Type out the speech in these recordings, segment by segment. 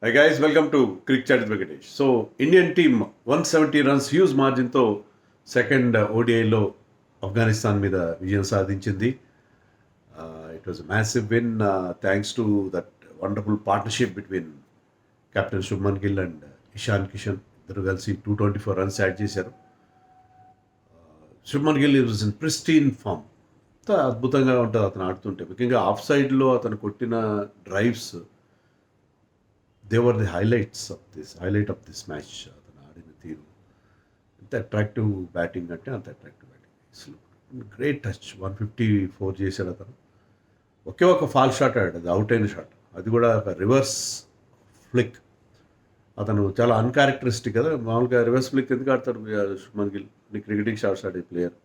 Hi guys, welcome to Cricket Chat with Venkatesh. So, Indian team 170 runs huge మార్జిన్తో second ఓడిఐలో ఆఫ్ఘనిస్తాన్ మీద విజయం సాధించింది. It was massive win thanks to that wonderful partnership between captain Shubman Gill and Ishan Kishan. ఇద్దరు కలిసి 224 runs add చేశారు. Shubman Gill was in pristine form. అంత అద్భుతంగా ఉంటుంది అతను ఆడుతుంటే. ముఖ్యంగా ఆఫ్ సైడ్లో అతను కొట్టిన drives they were the highlight of this match. అతను ఆడిన తీరు ఎంత అట్రాక్టివ్ బ్యాటింగ్ అంటే అంత అట్రాక్టివ్ బ్యాటింగ్. గ్రేట్ టచ్ 154 చేశాడు అతను. ఒకే ఒక ఫాల్ షాట్ ఆడాడు, అది అవుట్ అయిన షాట్, అది కూడా ఒక రివర్స్ ఫ్లిక్. అతను చాలా అన్క్యారెక్టరిస్టిక్ కదా, మామూలుగా రివర్స్ ఫ్లిక్ ఎందుకు ఆడతాడు శుభ్మన్ గిల్, క్రికెటింగ్ షాట్స్ ఆడే ప్లేయర్.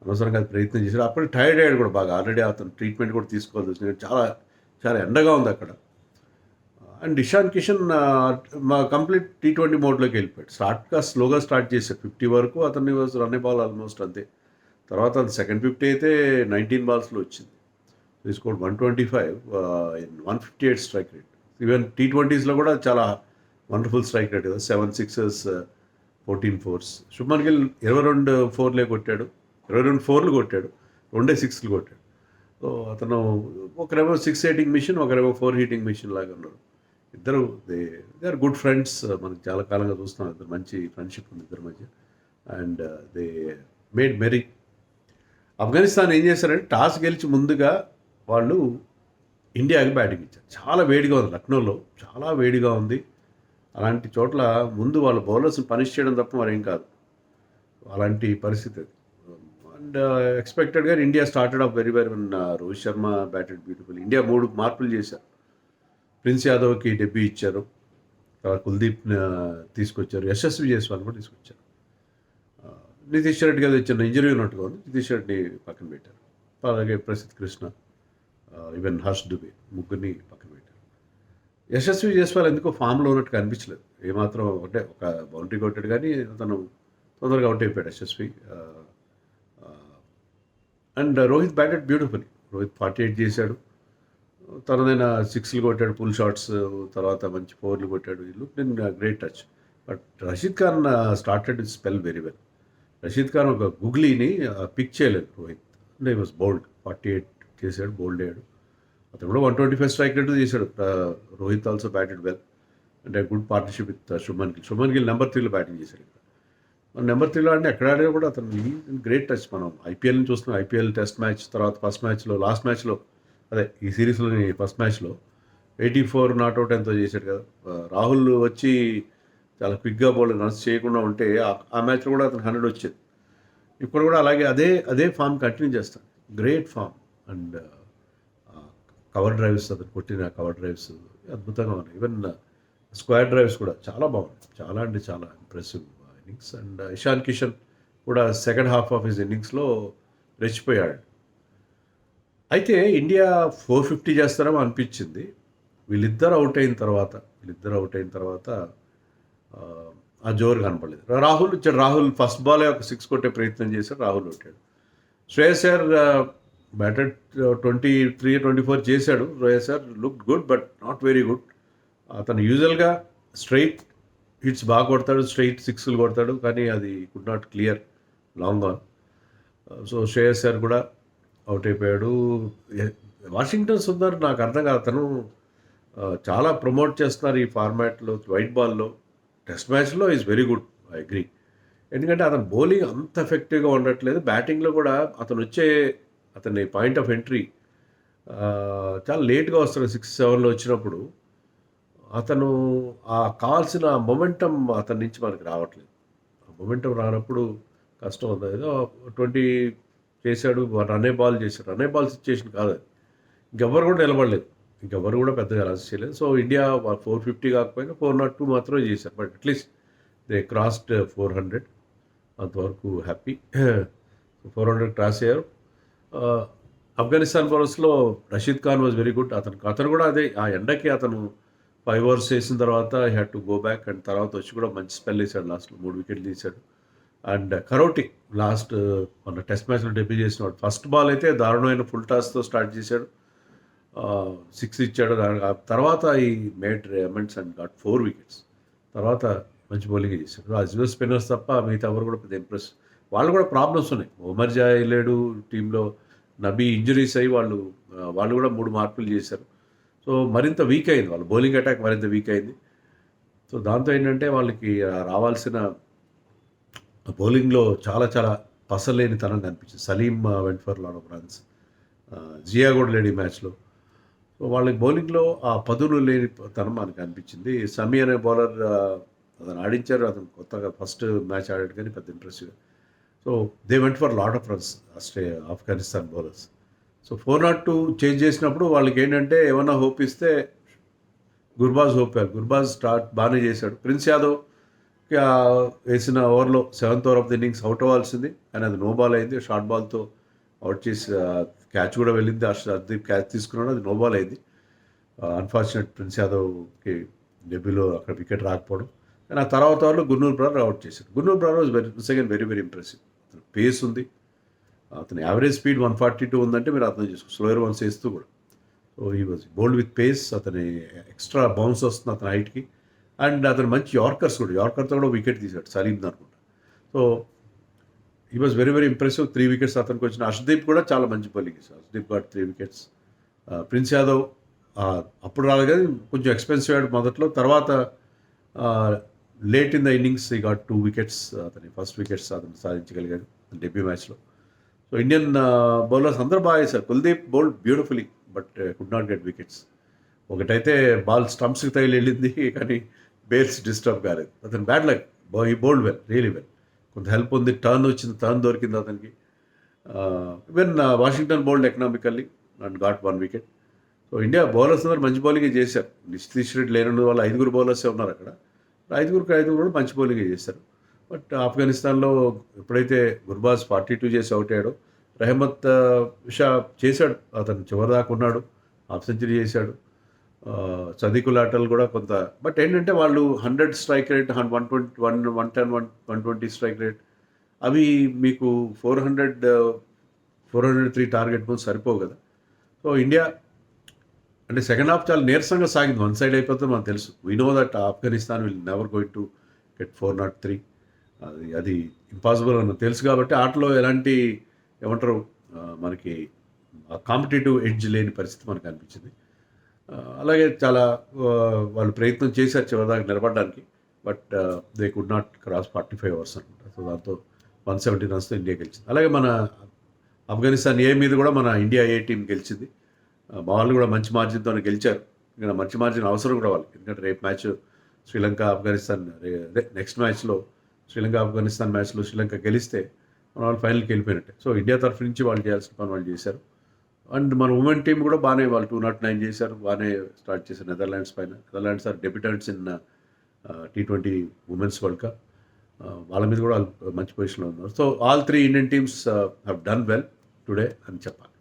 అనవసరంగా అది ప్రయత్నం చేశాడు. అప్పుడు టైర్డ్ అయ్యాడు కూడా బాగా, ఆల్రెడీ అతను ట్రీట్మెంట్ కూడా తీసుకోవాల్సి వచ్చింది. చాలా చాలా ఎండగా ఉంది అక్కడ. అండ్ ఇషాన్ కిషన్ మా కంప్లీట్ T20 మోడ్లోకి వెళ్ళిపోయాడు. స్లోగా స్టార్ట్ చేశాడు 50 వరకు. అతన్ని రన్ బాల్ ఆల్మోస్ట్ అంతే. తర్వాత అది సెకండ్ 50 అయితే 19 బాల్స్లో వచ్చింది. ఈ score 125 in 158 strike rate. Even T20స్లో కూడా చాలా వండర్ఫుల్ స్ట్రైక్ రేట్ కదా, 7 6s 14 4s. శుభ్మన్ గిల్ 22 4లే కొట్టాడు, 22 4లు కొట్టాడు, 2 6లు కొట్టాడు. సో అతను ఒకరేమో 6 హీటింగ్ మిషన్, ఒకరేమో 4 హీటింగ్ మిషన్ లాగా ఉన్నారు. ఇద్దరు దే ఆర్ గుడ్ ఫ్రెండ్స్. మనకి చాలా కాలంగా చూస్తున్నాం, ఇద్దరు మంచి ఫ్రెండ్షిప్ ఉంది ఇద్దరి మధ్య. And they made merry. Afghanistan ఏం చేశారంటే టాస్ గెలిచి ముందుగా వాళ్ళు ఇండియాకి బ్యాటింగ్ ఇచ్చారు. చాలా వేడిగా ఉంది లక్నోలో, చాలా వేడిగా ఉంది. అలాంటి చోట్ల ముందు వాళ్ళ బౌలర్స్ని పనిష్ చేయడం తప్ప మరేం కాదు, అలాంటి పరిస్థితి అది. అండ్ ఎక్స్పెక్టెడ్గా India started off very very Rohit Sharma batted beautiful. India 3 మార్పులు చేశారు. ప్రిన్స్ యాదవ్కి డెబ్యూ ఇచ్చారు, తర్వాత కుల్దీప్ తీసుకొచ్చారు, యశస్వి జైస్వాల్ కూడా తీసుకొచ్చారు. నితీష్ రెడ్డి గారు ఇచ్చిన ఇంజరీ ఉన్నట్టుగా ఉంది, నితీష్ రెడ్డి పక్కన పెట్టారు. అలాగే ప్రసిద్ధ్ కృష్ణ, ఈవెన్ హర్ష్ దుబే, ముగ్గురిని పక్కన పెట్టారు. యశస్వి జైస్వాల్ ఎందుకో ఫామ్లో ఉన్నట్టుగా అనిపించలేదు ఏమాత్రం. అంటే ఒక బౌండరీ కొట్టాడు కానీ అతను తొందరగా అవుట్ అయిపోయాడు Yashasvi. And Rohit batted beautifully. Rohit 48 చేశాడు, తనదైన 6లు కొట్టాడు, పుల్ షాట్స్, తర్వాత మంచి 4లు కొట్టాడు. ఈ look in great touch. But Rashid Khan started spell very well. Rashid Khan ఒక గుగ్లీని పిక్ చేయలేదు రోహిత్, అంటే వాజ్ బౌల్డ్. 48 చేశాడు, బౌల్డ్ అయ్యాడు. అతను కూడా 125 స్ట్రైక్ రేట్ చేశాడు. Rohit also batted well. అంటే good partnership with Shubman Gill. Shubman Gill number 3లో బ్యాటింగ్ చేశాడు. ఇక్కడ నెంబర్ 3లో అంటే ఎక్కడ ఆడినా కూడా అతను గ్రేట్ టచ్. మనం ఐపీఎల్ని చూస్తున్నాం, ఐపీఎల్ టెస్ట్ మ్యాచ్, తర్వాత ఫస్ట్ మ్యాచ్లో, లాస్ట్ మ్యాచ్లో, అదే ఈ సిరీస్లోని ఫస్ట్ మ్యాచ్లో 84 నాట్అవుట్ ఎంతో చేశాడు కదా. రాహుల్ వచ్చి చాలా క్విక్గా బౌలింగ్ రన్స్ చేయకుండా ఉంటే ఆ మ్యాచ్లో కూడా అతను 100 వచ్చేది. ఇప్పుడు కూడా అలాగే అదే ఫామ్ కంటిన్యూ చేస్తాడు. Great form. And cover drives, అతను కొట్టిన కవర్ డ్రైవ్స్ అద్భుతంగా ఉన్నాయి. ఈవెన్ స్క్వేర్ డ్రైవ్స్ కూడా చాలా బాగున్నాయి. చాలా అంటే చాలా impressive innings. And Ishan Kishan కూడా సెకండ్ హాఫ్ ఆఫ్ హిస్ ఇన్నింగ్స్లో రెచ్చిపోయాడు. అయితే ఇండియా 450 చేస్తారేమో అనిపించింది. వీళ్ళిద్దరు అవుట్ అయిన తర్వాత ఆ జోరు కనపడలేదు. రాహుల్ ఫస్ట్ బాలే ఒక 6 కొట్టే ప్రయత్నం చేశాడు, రాహుల్ కొట్టాడు. శ్రేయస్ అయ్యర్ బ్యాటెడ్ 23-24 చేశాడు. Shreyas Iyer look good but not very good. అతను యూజువల్గా స్ట్రైట్ హిట్స్ బాగా కొడతాడు, స్ట్రైట్ 6లు కొడతాడు, కానీ అది could not clear long on. So Shreyas Iyer కూడా అవుట్ అయిపోయాడు. వాషింగ్టన్ సుందర్ నాకు అర్థం కాదు, అతను చాలా ప్రమోట్ చేస్తున్నారు ఈ ఫార్మాట్లో. వైట్ బాల్లో టెస్ట్ మ్యాచ్లో is very good, I agree. ఎందుకంటే అతను బౌలింగ్ అంత ఎఫెక్టివ్గా ఉండట్లేదు. బ్యాటింగ్లో కూడా అతని పాయింట్ ఆఫ్ ఎంట్రీ చాలా లేట్గా వస్తాడు. 6-7లో వచ్చినప్పుడు అతను కావాల్సిన మొమెంటం అతని నుంచి మనకి రావట్లేదు. మొమెంటం రానప్పుడు కష్టం ఉంది. ఏదో 20 చేశాడు, రన్నే బాల్ చేశాడు. రన్నే బాల్ సిచ్యుయేషన్ కాదు అది. ఇంకెవ్వరు కూడా నిలబడలేదు, ఇంకెవ్వరు కూడా పెద్దగా రన్స్ చేయలేదు. సో ఇండియా 450 కాకపోయినా 402 మాత్రమే చేశారు. బట్ అట్లీస్ట్ దే క్రాస్డ్ 400, అంతవరకు హ్యాపీ. 400 క్రాస్ అయ్యారు. ఆఫ్ఘనిస్తాన్ బౌలర్స్లో Rashid Khan was very good. అతను కూడా అదే, ఆ ఎండకి అతను 5 overs చేసిన తర్వాత had to go back. And తర్వాత వచ్చి కూడా మంచి స్పెల్ వేసాడు, లాస్ట్లో 3 వికెట్లు తీశాడు. అండ్ కరోటి లాస్ట్ మన టెస్ట్ మ్యాచ్లో డెబ్యూ చేసినవాడు. ఫస్ట్ బాల్ అయితే దారుణమైన ఫుల్ టాస్తో స్టార్ట్ చేశాడు. సిక్స్ ఇచ్చాడు. ఆ తర్వాత ఈ made amends and got 4 wickets. తర్వాత మంచి బౌలింగే చేశాడు. ఆ యువ స్పిన్నర్స్ తప్ప మిగతా ఎవరు కూడా పెద్ద ఇంప్రెస్. వాళ్ళు కూడా ప్రాబ్లమ్స్ ఉన్నాయి. ఒమర్ జాయ్ లేడు టీంలో. నబీ ఇంజురీస్ అయ్యి వాళ్ళు కూడా 3 మార్పులు చేశారు. సో మరింత వీక్ అయింది. వాళ్ళ బౌలింగ్ అటాక్ మరింత వీక్ అయింది. సో దాంతో ఏంటంటే వాళ్ళకి రావాల్సిన బౌలింగ్‌లో చాలా చాలా పసలేనితనం కనిపించింది. Salim went for lot of runs. Zia కూడా లేడు ఈ మ్యాచ్‌లో. సో వాళ్ళకి బౌలింగ్‌లో ఆ పదును లేని తనం మనకు అనిపించింది. సమీ అనే బౌలర్ అతను ఆడించారు. అతను కొత్తగా ఫస్ట్ మ్యాచ్ ఆడాడు కానీ పెద్ద ఇంప్రెసివ్‌గా. So they went for lot of runs Afghanistan bowlers. So 402 change చేసినప్పుడు వాళ్ళకేంటంటే ఏమన్నా హోప్ ఇస్తే గుర్బాజ్ హోప్. గుర్బాజ్ స్టార్ట్ బాగానే చేశాడు. ప్రిన్స్ యాదవ్ వేసిన ఓవర్లో 7th over of the innings out అవ్వాల్సింది కానీ అది నో బాల్ అయింది. షార్ట్ బాల్తో అవుట్ చేసి క్యాచ్ కూడా వెళ్ళింది. హర్షదీప్ క్యాచ్ తీసుకున్నాడు, అది నో బాల్ అయింది. అన్ఫార్చునేట్ ప్రిన్స్ యాదవ్కి డెబ్యూలో అక్కడ వికెట్ రాకపోవడం. కానీ ఆ తర్వాత ఓవర్లో గుర్నూర్ బ్రార్ అవుట్ చేశాడు. Gurnoor Brar was second very very impressive. అతను పేస్ ఉంది, అతని యావరేజ్ స్పీడ్ 142 ఉందంటే మీరు అర్థం చేసుకోండి. స్లోయర్ వన్స్ వేస్తూ కూడా. సో ఈ వాజ్ బౌల్డ్ విత్ పేస్. అతని ఎక్స్ట్రా బౌన్స్ వస్తుంది అతని హైట్కి. అండ్ అతను మంచి యార్కర్స్ కూడా, యార్కర్తో కూడా వికెట్ తీశాడు సలీం అనుకుంటా. So he was very very impressive. 3 wickets అతనికి వచ్చిన. హర్షదీప్ కూడా చాలా మంచి బౌలింగ్ ఇచ్చాడు. Harshdeep got 3 wickets. Prince Yadav అప్పుడు రాలేదు కానీ కొంచెం ఎక్స్పెన్సివ్ ఆడు మొదట్లో. తర్వాత లేట్ ఇన్ ద ఇన్నింగ్స్ ఈ గాట్ 2 వికెట్స్. అతని ఫస్ట్ వికెట్స్ అతను సాధించగలిగాడు డెబ్యూ మ్యాచ్లో. సో ఇండియన్ బౌలర్స్ అందరూ బాగా వేశారు. Kuldeep bowled beautifully but could not get wickets. ఒకటైతే బాల్ స్టంప్స్కి తగిలి వెళ్ళింది కానీ బేల్స్ డిస్టర్బ్ కాలేదు. అతను బ్యాడ్ లక్. ఈ బౌల్డ్ వెల్, రియలీ వెల్. కొంత హెల్ప్ ఉంది, టర్న్ వచ్చింది, టర్న్ దొరికింది అతనికి. Even Washington bowled economically and got 1 wicket. So India bowlers అందరూ మంచి బౌలింగే చేశారు. నితీష్ రెడ్డి లేనందు వల్ల 5 బౌలర్సే ఉన్నారు అక్కడ. 5 కూడా మంచి బౌలింగే చేశారు. బట్ ఆఫ్ఘనిస్తాన్లో ఎప్పుడైతే గుర్బాజ్ 42 చేసి అవుట్ అయ్యాడో, రెహమత్ షా చేశాడు. అతను చివరిదాకా ఉన్నాడు, హాఫ్ సెంచరీ చేశాడు. సదీకుల్ ఆటల్ కూడా కొంత. బట్ ఏంటంటే వాళ్ళు 100 స్ట్రైక్ రేట్, 120, 110, 120 స్ట్రైక్ రేట్, అవి మీకు 403 టార్గెట్ ముందు సరిపోవు కదా. సో ఇండియా అంటే సెకండ్ హాఫ్ చాలా నీరసంగా సాగింది. వన్ సైడ్ అయిపోతుంది మనకు తెలుసు. We know that Afghanistan will never going to get 403. అది ఇంపాసిబుల్ అని తెలుసు. కాబట్టి ఆటలో ఎలాంటి ఏమంటారు మనకి కాంపిటేటివ్ ఎడ్జ్ లేని పరిస్థితి మనకు అనిపించింది. అలాగే చాలా వాళ్ళు ప్రయత్నం చేశారు చివరిదాకా నిలబడడానికి. But they could not cross 45 overs అనమాట. సో దాంతో 170 రన్స్తో ఇండియా గెలిచింది. అలాగే మన ఆఫ్ఘనిస్తాన్ ఏ మీద కూడా మన ఇండియా ఏ టీం గెలిచింది. వాళ్ళు కూడా మంచి మార్జిన్తో గెలిచారు. ఇంకా మంచి మార్జిన్ అవసరం కూడా వాళ్ళకి. ఎందుకంటే రేపు మ్యాచ్ శ్రీలంక ఆఫ్ఘనిస్తాన్, నెక్స్ట్ మ్యాచ్లో శ్రీలంక ఆఫ్ఘనిస్తాన్ మ్యాచ్లో శ్రీలంక గెలిస్తే మన వాళ్ళు ఫైనల్కి వెళ్ళిపోయినట్టే. సో ఇండియా తరఫు నుంచి వాళ్ళు చేయాల్సిన పని వాళ్ళు చేశారు. అండ్ మన ఉమెన్ టీం కూడా బాగానే వాళ్ళు 209 చేశారు. బాగానే స్టార్ట్ చేశారు నెదర్లాండ్స్ పైన. Netherlands are debutantes in T20 women's world cup. వాళ్ళ మీద కూడా వాళ్ళు మంచి పొజిషన్లో ఉన్నారు. So all 3 Indian teams have done well today అని చెప్పాలి.